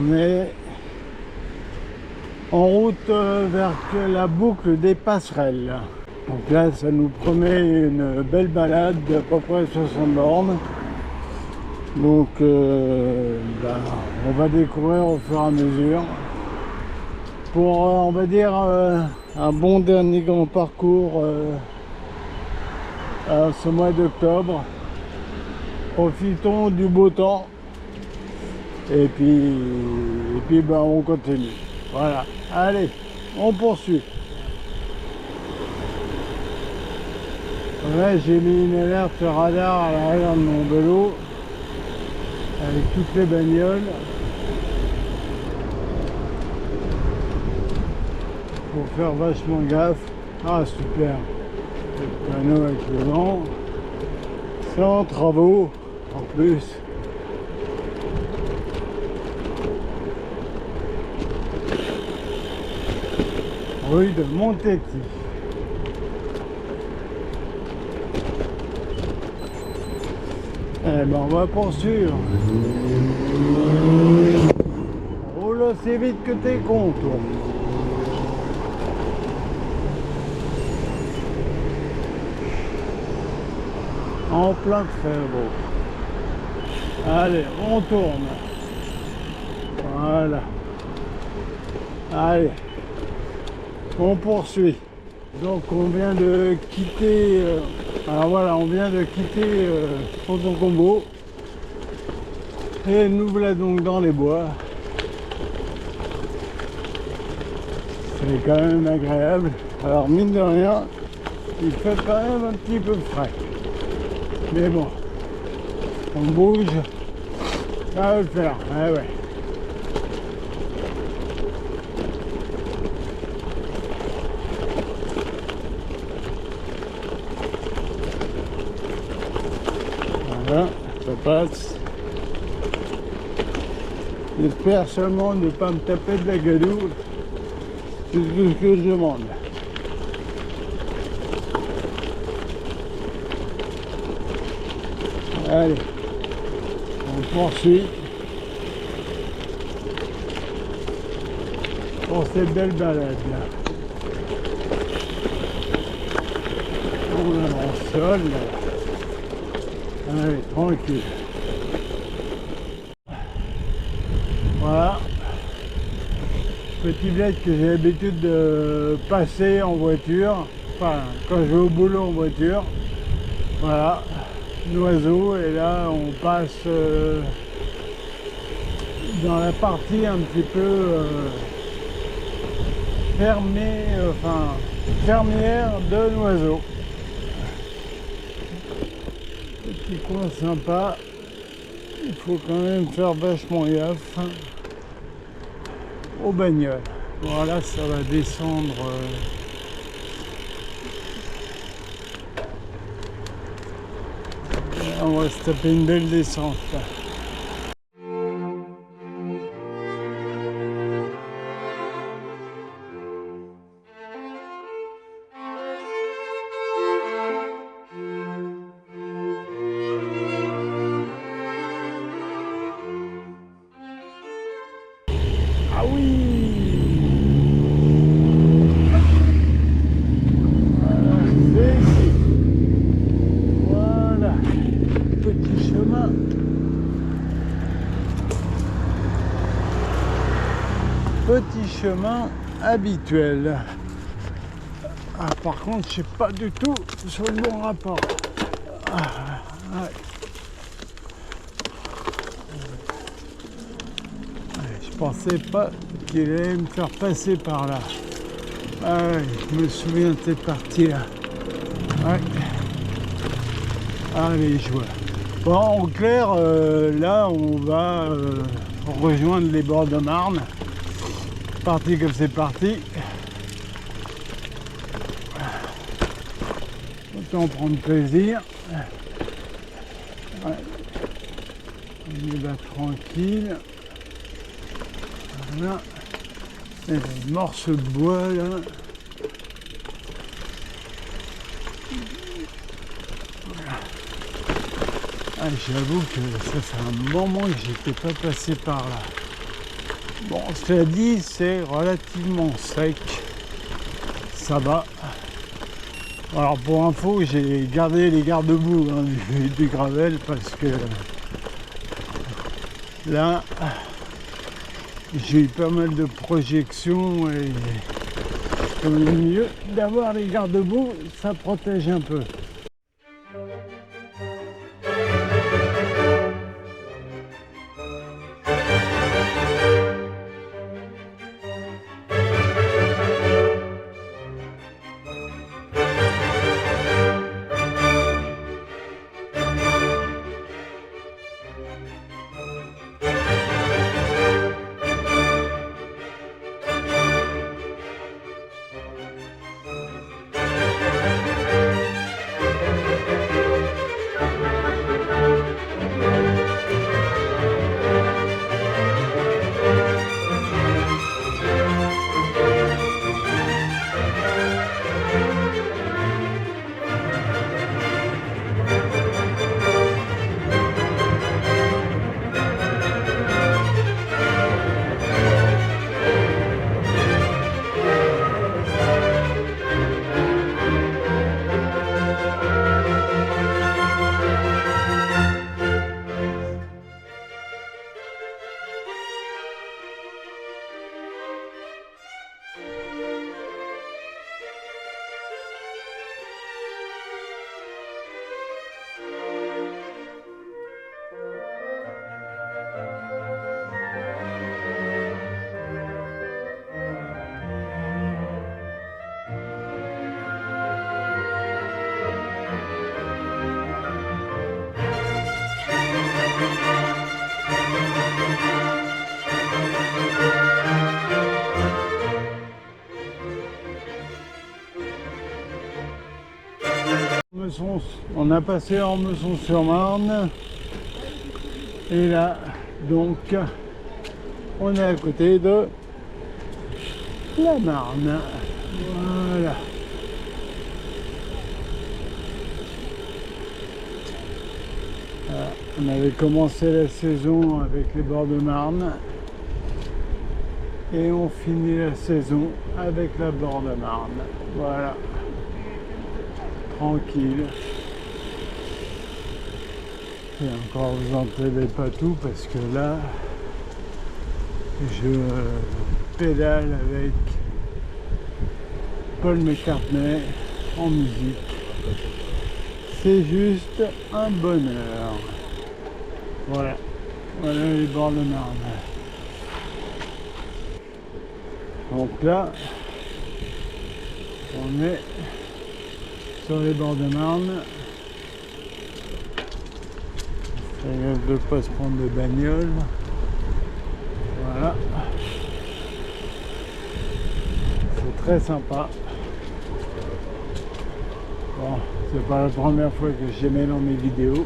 On est en route vers la boucle des passerelles. Donc là, ça nous promet une belle balade d'à peu près 60 bornes. Donc on va découvrir au fur et à mesure. Pour, on va dire, un bon dernier grand parcours ce mois d'octobre. Profitons du beau temps. Et puis on continue. Voilà. Allez, on poursuit. Là, j'ai mis une alerte radar à l'arrière de mon vélo avec toutes les bagnoles. Faut faire vachement gaffe. Ah, super. Le panneau avec le vent. Sans travaux en plus. Rue de Montetti. Eh ben, on va poursuivre. Roule aussi vite que t'es con, toi. En plein Frérot. Allez, on tourne. Voilà. Allez. On poursuit. Donc on vient de quitter alors voilà, on vient de quitter Fontaine-Combo et nous voilà donc dans les bois. C'est quand même agréable. Alors mine de rien, il fait quand même un petit peu frais. Mais bon, on bouge, ça va le faire. Ah ouais. Voilà, ça passe. J'espère seulement ne pas me taper de la gadoue. C'est tout ce que je demande. Allez, on poursuit pour cette belle balade là. On est en sol là. Allez, tranquille. Voilà. Petit bled que j'ai l'habitude de passer en voiture. Enfin, quand je vais au boulot en voiture. Voilà. L'oiseau, et là on passe dans la partie un petit peu fermée, enfin fermière de l'oiseau. Petit coin sympa, il faut quand même faire vachement gaffe aux bagnoles. Voilà, ça va descendre. On va se taper une belle descente là. Ah oui! Petit chemin habituel. Ah, par contre, je sais pas du tout sur le bon rapport. Ouais. Je pensais pas qu'il allait me faire passer par là. Ah ouais, je me souviens de cette partie-là. Ouais. Allez, je vois. Bon, en clair, là, on va rejoindre les bords de Marne. Parti comme c'est parti. Autant prendre plaisir. Ouais. On y va tranquille. Voilà. Il y a des morceaux de bois là. Voilà. Ah, j'avoue que ça fait un moment que j'étais pas passé par là. Bon, cela dit, c'est relativement sec. Ça va. Alors pour info, j'ai gardé les garde-boue du gravel parce que là, j'ai eu pas mal de projections et le mieux d'avoir les garde-boue, ça protège un peu. On a passé Ormesson-sur-Marne et là donc on est à côté de la Marne. Voilà. On avait commencé la saison avec les bords de Marne et on finit la saison avec la bord de Marne. Voilà. Tranquille. Et encore, vous n'entendez pas tout parce que là, je pédale avec Paul McCartney en musique. C'est juste un bonheur. Voilà. Voilà les bords de Marne. Donc là, on est sur les bords de Marne. De ne pas se prendre de bagnole. Voilà. C'est très sympa. Bon, c'est pas la première fois que j'aimais dans mes vidéos.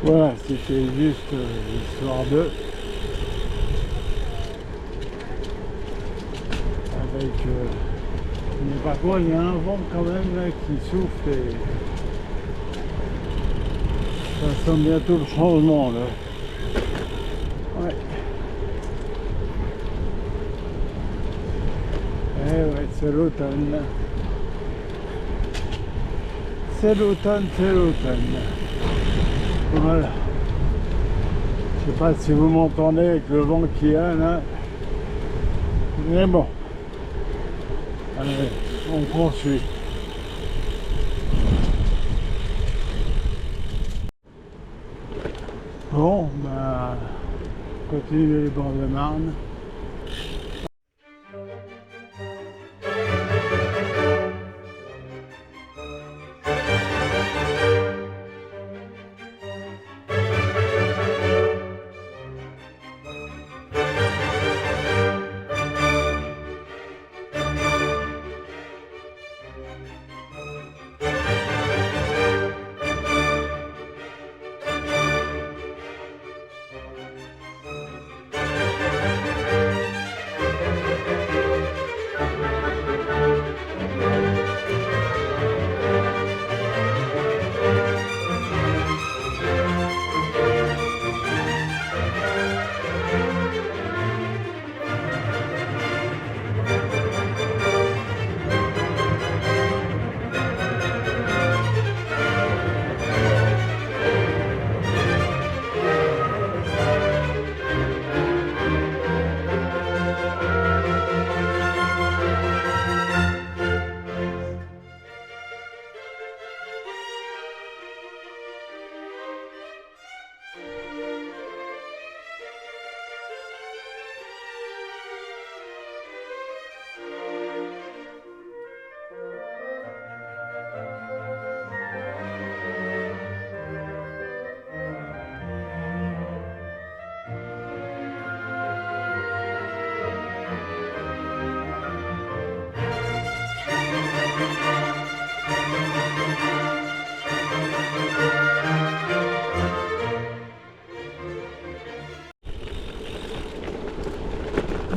Voilà, c'était juste l'histoire de. Avec. Mais par contre, il y a un vent quand même là qui souffle et. Ça sent bientôt le changement là. Ouais. Eh ouais, c'est l'automne. C'est l'automne, c'est l'automne. Voilà. Je sais pas si vous m'entendez avec le vent qu'il y a là. Mais bon. Allez, on poursuit. Bon, bah, continue les bords de Marne.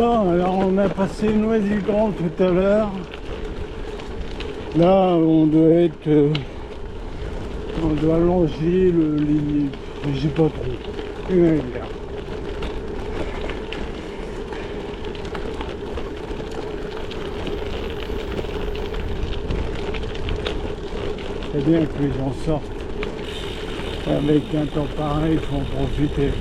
Bon, alors on a passé Noisy-le-Grand tout à l'heure. Là, on doit être... on doit longer je sais pas trop. Une rivière. C'est bien que les gens sortent. Avec un temps pareil, il faut en profiter.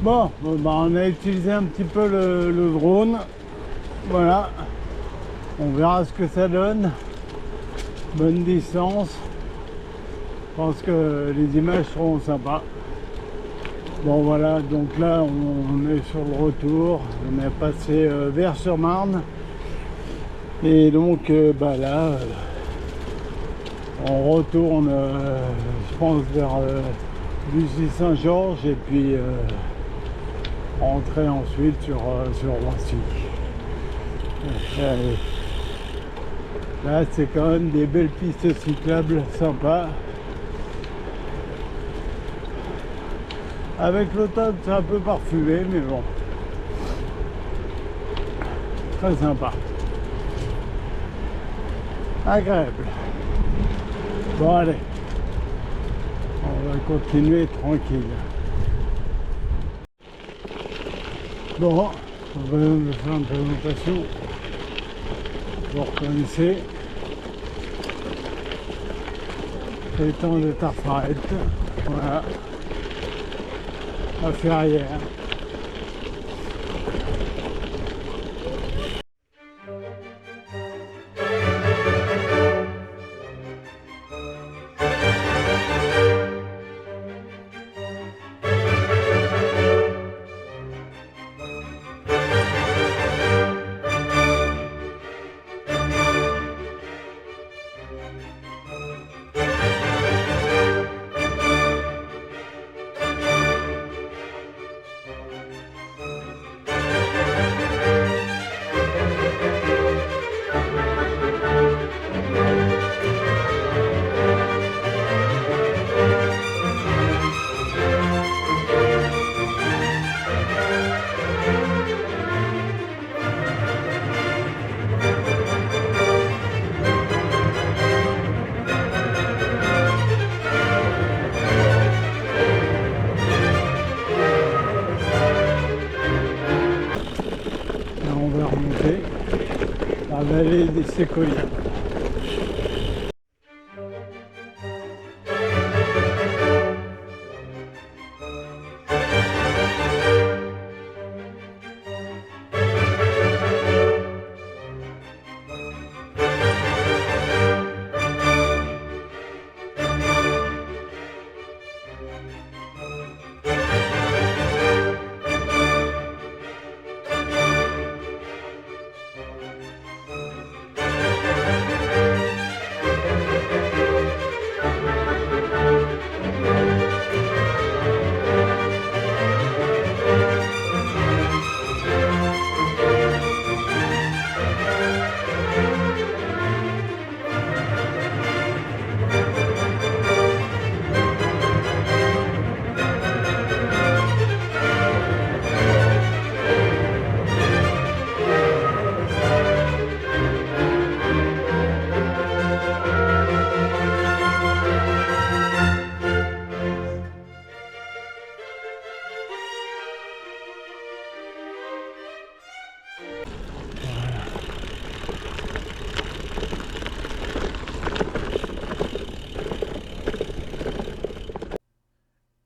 Bon, on a utilisé un petit peu le drone. Voilà. On verra ce que ça donne. Bonne distance. Je pense que les images seront sympas. Bon voilà, donc là on est sur le retour. On est passé Vers-sur-Marne. Et donc là, on retourne, je pense, vers Bussy-Saint-Georges et puis rentrer ensuite sur Roissy. Là, c'est quand même des belles pistes cyclables sympas. Avec l'automne, c'est un peu parfumé, mais bon. Très sympa. Agréable. Bon, allez. On va continuer tranquille. Bon, on va me faire une présentation. Vous reconnaissez. Étang de Tarfarette. Voilà. La Ferrière. On va remonter la vallée des Séquoias.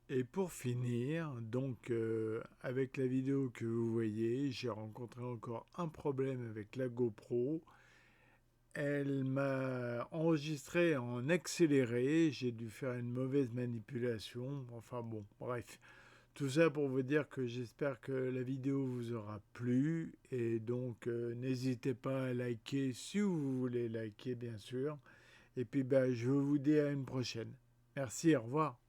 Et pour finir, donc avec la vidéo que vous voyez, j'ai rencontré encore un problème avec la GoPro. Elle m'a enregistré en accéléré, j'ai dû faire une mauvaise manipulation, enfin bon, bref. Tout ça pour vous dire que j'espère que la vidéo vous aura plu et donc n'hésitez pas à liker si vous voulez liker bien sûr. Et puis je vous dis à une prochaine. Merci, au revoir.